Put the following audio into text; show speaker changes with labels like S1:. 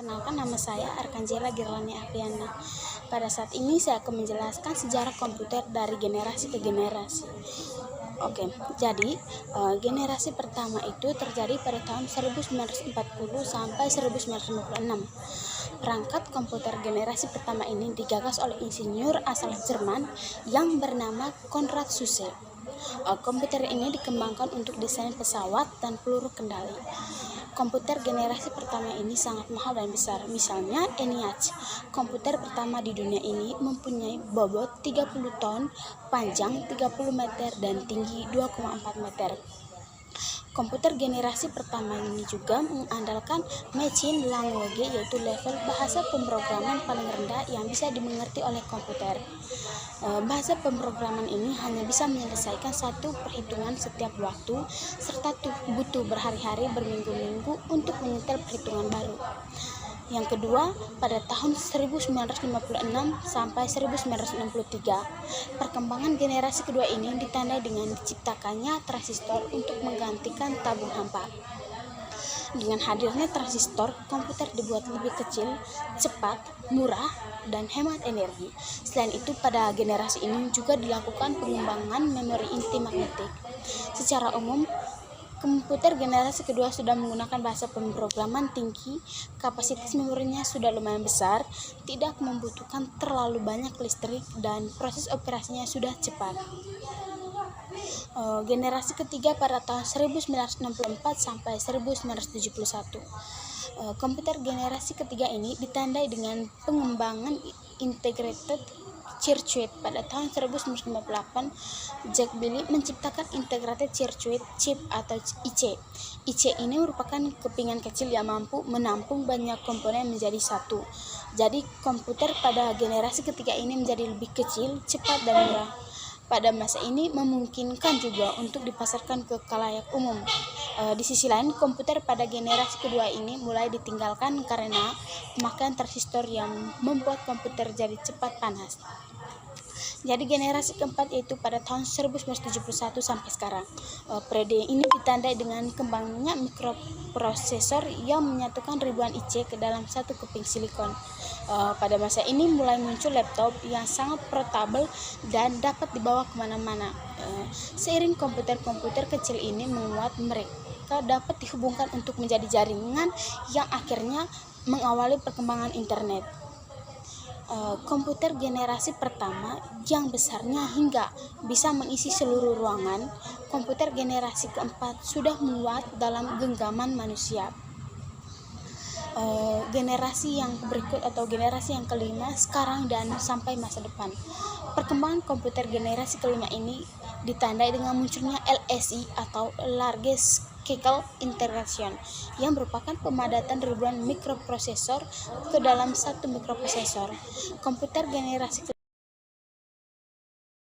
S1: Perkenalkan, nama saya Arkanjela Girlani Apriana. Pada saat ini saya akan menjelaskan sejarah komputer dari generasi ke generasi. Jadi generasi pertama itu terjadi pada tahun 1940 sampai 1956. Perangkat komputer generasi pertama ini digagas oleh insinyur asal Jerman yang bernama Konrad Zuse. Komputer ini dikembangkan untuk desain pesawat dan peluru kendali. Komputer generasi pertama ini sangat mahal dan besar. Misalnya ENIAC, komputer pertama di dunia ini mempunyai bobot 30 ton, panjang 30 meter, dan tinggi 2,4 meter. Komputer generasi pertama ini juga mengandalkan machine language, yaitu level bahasa pemrograman paling rendah yang bisa dimengerti oleh komputer. Bahasa pemrograman ini hanya bisa menyelesaikan satu perhitungan setiap waktu, serta butuh berhari-hari, berminggu-minggu untuk menyetel perhitungan baru. Yang kedua, pada tahun 1956 sampai 1963, perkembangan generasi kedua ini ditandai dengan diciptakannya transistor untuk menggantikan tabung hampa. Dengan hadirnya transistor, komputer dibuat lebih kecil, cepat, murah, dan hemat energi. Selain itu, pada generasi ini juga dilakukan pengembangan memori inti magnetik. Secara umum, komputer generasi kedua sudah menggunakan bahasa pemrograman tinggi, kapasitas memorinya sudah lumayan besar, tidak membutuhkan terlalu banyak listrik, dan proses operasinya sudah cepat. Generasi ketiga pada tahun 1964 sampai 1971. Komputer generasi ketiga ini ditandai dengan pengembangan integrated circuit. Pada tahun 1958, Jack Billy menciptakan integrated circuit chip atau IC. IC ini merupakan kepingan kecil yang mampu menampung banyak komponen menjadi satu. Jadi komputer pada generasi ketiga ini menjadi lebih kecil, cepat, dan murah. Pada masa ini memungkinkan juga untuk dipasarkan ke khalayak umum. Di sisi lain, komputer pada generasi kedua ini mulai ditinggalkan karena pemakaian transistor yang membuat komputer jadi cepat panas. Jadi generasi keempat yaitu pada tahun 1971 sampai sekarang. Periode ini ditandai dengan kembangnya mikroprosesor yang menyatukan ribuan IC ke dalam satu keping silikon. Pada masa ini mulai muncul laptop yang sangat portable dan dapat dibawa kemana-mana. Seiring komputer-komputer kecil ini menguat, mereka dapat dihubungkan untuk menjadi jaringan yang akhirnya mengawali perkembangan internet. Komputer generasi pertama yang besarnya hingga bisa mengisi seluruh ruangan, komputer generasi keempat sudah muat dalam genggaman manusia. Generasi yang berikut atau generasi yang kelima sekarang dan sampai masa depan. Perkembangan komputer generasi kelima ini ditandai dengan munculnya LSI atau Large Scale Integration, yang merupakan pemadatan ribuan mikroprosesor ke dalam satu mikroprosesor. Komputer generasi